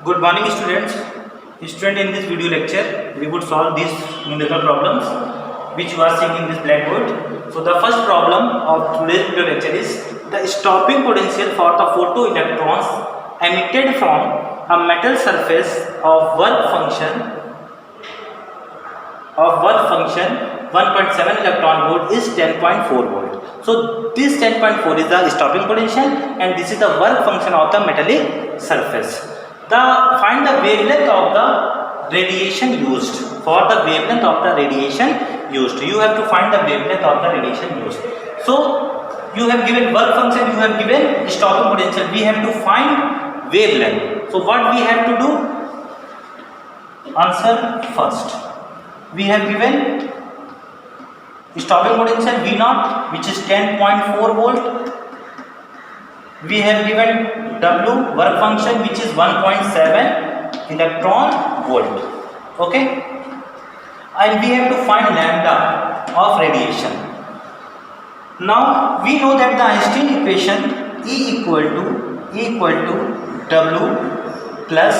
Good morning, students. In this video lecture, we would solve these numerical problems which you are seeing in this blackboard. So, the first problem of today's video lecture is the stopping potential for the photoelectrons emitted from a metal surface of work function 1.7 electron volt is 10.4 volt. So, this 10.4 is the stopping potential and this is the work function of the metallic surface. Find the wavelength of the radiation used. For the wavelength of the radiation used, you have to find the wavelength of the radiation used. So, you have given work function, you have given stopping potential. We have to find wavelength. So, what we have to do? Answer first. We have given stopping potential V0, which is 10.4 volt. We have given W work function, which is 1.7 electron volt. Okay, and we have to find lambda of radiation. Now we know that the Einstein equation E equal to W plus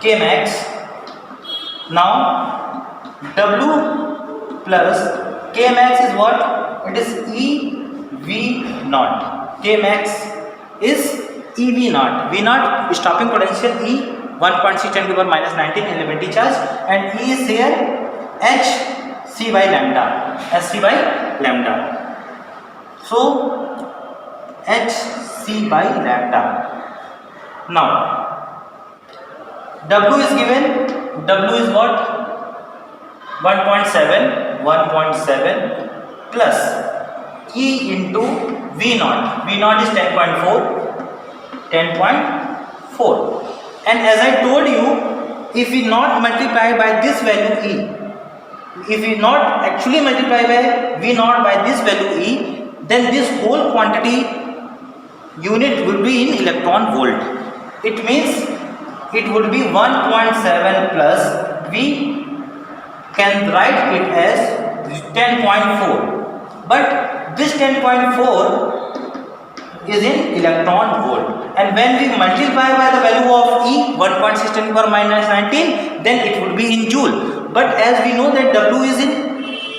K max. Now W plus K max is what? It is EV0. K max is EV0. V0 stopping potential E 1.6 10 to the power minus 19 elementary charge, and E is here hc by lambda. So hc by lambda. Now W is given. W is what? 1.7 plus E into V0. V0 is 10.4. And as I told you, if we not multiply by this value E, if we not actually multiply by V0 by this value E, then this whole quantity unit will be in electron volt. It means it would be 1.7 plus we can write it as 10.4, but this 10.4 is in electron volt, and when we multiply by the value of E 1.6 10 to the power minus 19, then it would be in joule. But as we know that W is in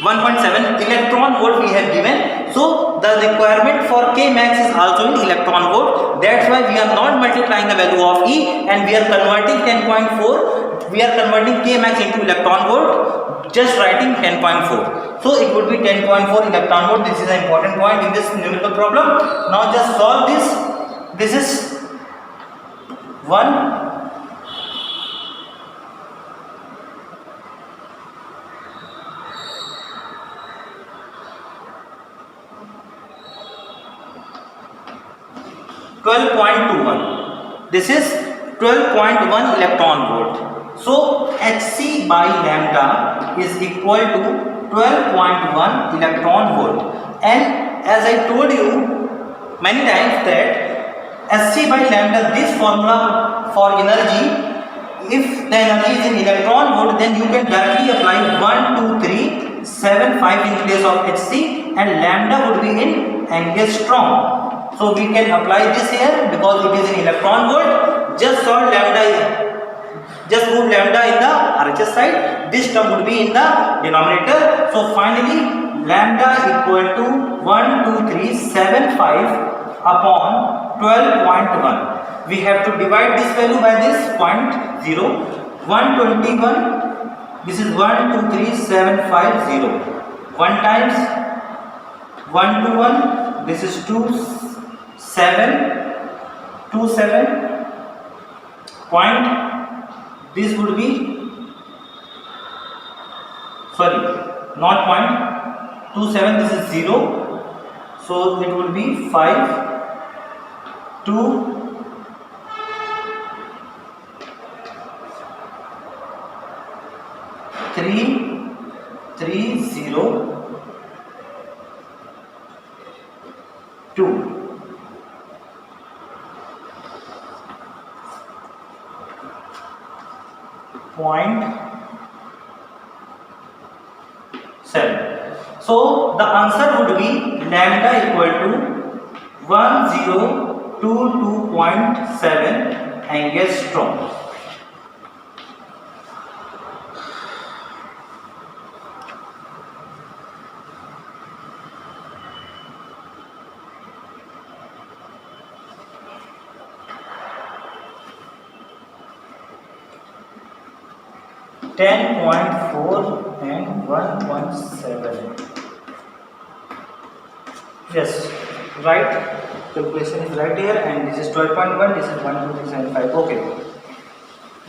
1.7 electron volt we have given, so the requirement for K max is also in electron volt. That's why we are not multiplying the value of E and we are converting 10.4, we are converting K max into electron volt, just writing 10.4. So it would be 10.4 electron volt. This is an important point in this numerical problem. Now just solve this. This is 1. This is 12.1 electron volt. So hc by lambda is equal to 12.1 electron volt. And as I told you many times that hc by lambda, this formula for energy, if the energy is in electron volt, then you can directly apply 1, 2, 3, 7, 5 in place of hc, and lambda would be in angstrom. So we can apply this here because it is in electron volt. Just solve lambda, just move lambda in the RHS side. This term would be in the denominator. So finally lambda equal to 12375 upon 12.1. We have to divide this value by this 0.0. 121. This is 123750. 1 times 1 to 1. This is 27 point. This would be, sorry, not 0.27. This is 0. So it would be 5 2 3 3 0 2. .7. So the answer would be lambda equal to 1022.7 angstrom. .4 and 1.7. Yes, right. Calculation is right here, and this is 12.1. This is 12375. Okay.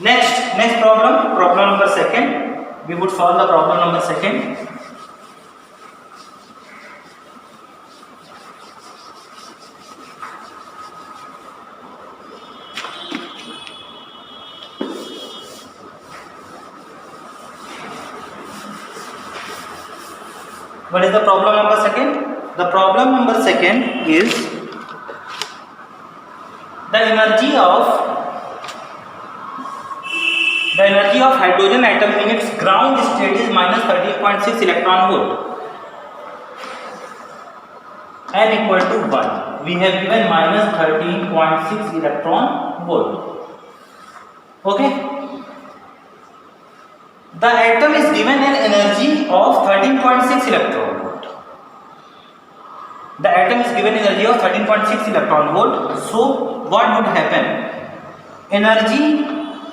Next problem. Problem number second. We would solve the problem number second. What is the problem number second? The problem number second is the energy of hydrogen atom in its ground state is minus 13.6 electron volt. N equal to 1. We have given minus 13.6 electron volt. Okay. The atom is given an energy of 13.6 electron volt. The atom is given energy of 13.6 electron volt. So what would happen? Energy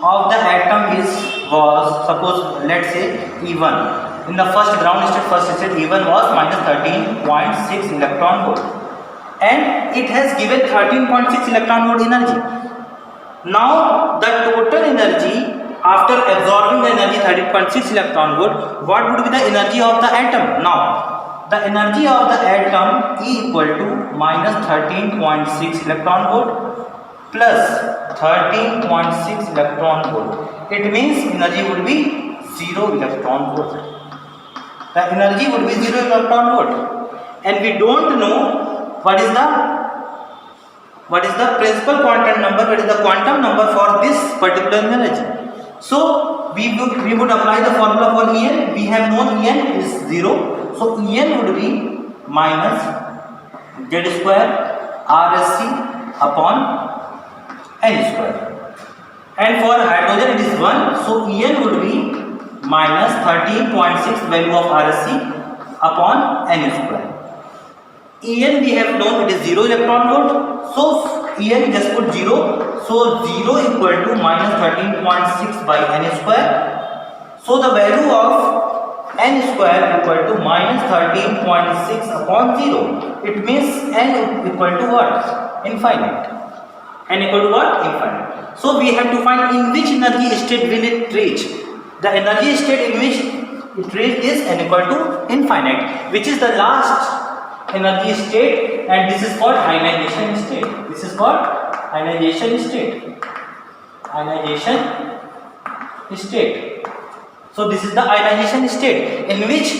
of the atom was, suppose, let's say E1. In the first ground state, E1 was minus 13.6 electron volt, and it has given 13.6 electron volt energy. Now the total energy after absorbing the energy 13.6 electron volt, what would be the energy of the atom? Now the energy of the atom E equal to minus 13.6 electron volt plus 13.6 electron volt. It means energy would be 0 electron volt. The energy would be 0 electron volt, and we don't know what is the principal quantum number, what is the quantum number for this particular energy. So we would apply the formula for En. We have known En is 0. So En would be minus Z square Rsc upon N square. And for hydrogen it is 1. So En would be minus 13.6 value of Rsc upon N square. En we have known it is 0 electron volt. So En just put 0. So 0 equal to minus 13.6 by N square. So the value of N square equal to minus 13.6 upon 0. It means N equal to what? Infinite. N equal to what? Infinite. So we have to find in which energy state will it reach. The energy state in which it reaches is N equal to infinite, which is the last energy state, and this is called ionization state. This is called ionization state. Ionization state. So this is the ionization state in which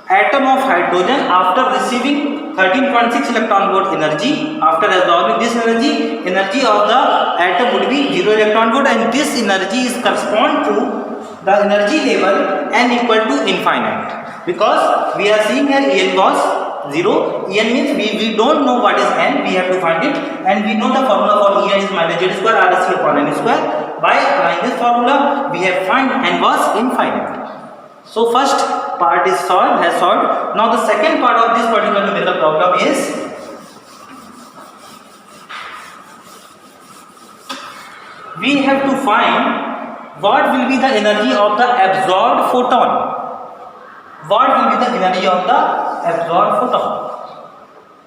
atom of hydrogen, after receiving 13.6 electron volt energy, after absorbing this energy of the atom would be 0 electron volt, and this energy is correspond to the energy level N equal to infinite, because we are seeing here En was 0. En means we don't know what is N, we have to find it, and we know the formula for En is minus Z square Rsc upon N square. By applying this formula, we have find N was infinite. So first part is solved, has solved. Now the second part of this particular numerical problem is we have to find what will be the energy of the absorbed photon. What will be the energy of the absorbed photon?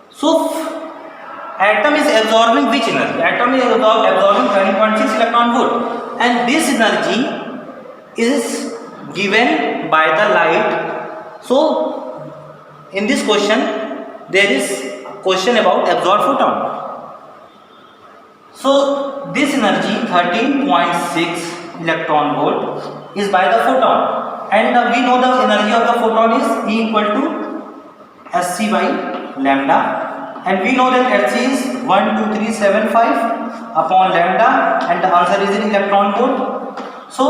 So atom is absorbing which energy? Atom is absorbing 13.6 electron volt, and this energy is given by the light. So in this question there is question about absorbed photon. So this energy 13.6 electron volt is by the photon, and we know the energy of the photon is E equal to Sc by lambda, and we know that Hc is 12375 upon lambda, and the answer is in electron volt. So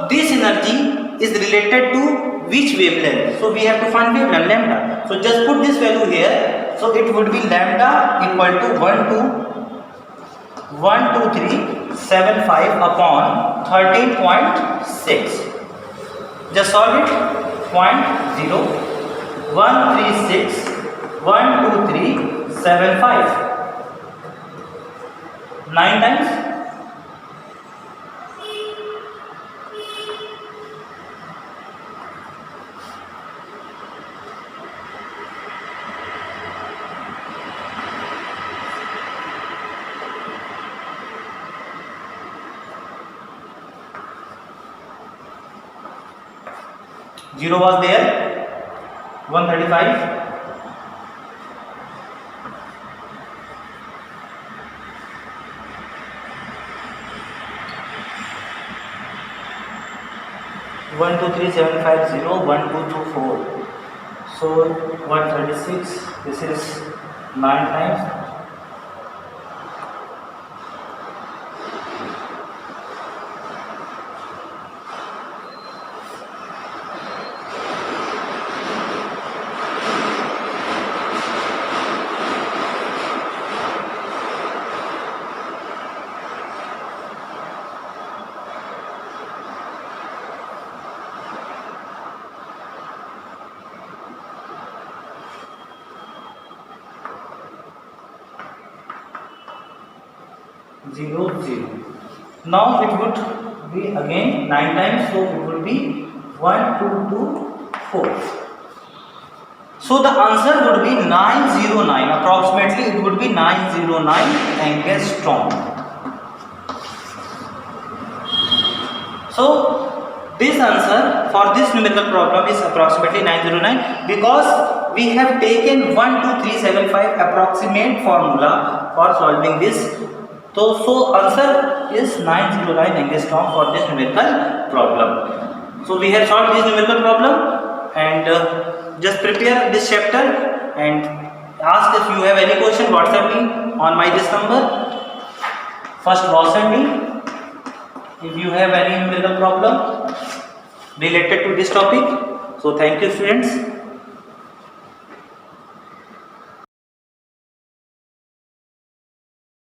this energy is related to which wavelength? So we have to find wavelength lambda. So just put this value here. So it would be lambda equal to 12375 upon 13.6. Just solve it. 0.0136 9 times. Zero was there. 135. 12375 1224. So 136. This is 9 times. Zero, zero. Now it would be again 9 times, so it would be 1224. So the answer would be 909. Approximately it would be 909 angstrom. So this answer for this numerical problem is approximately 909 because we have taken 12375 approximate formula for solving this. So answer is 909 angstrom for this numerical problem. So we have solved this numerical problem, and just prepare this chapter and ask if you have any question. WhatsApp me on this number. First WhatsApp me if you have any numerical problem related to this topic. So thank you, students.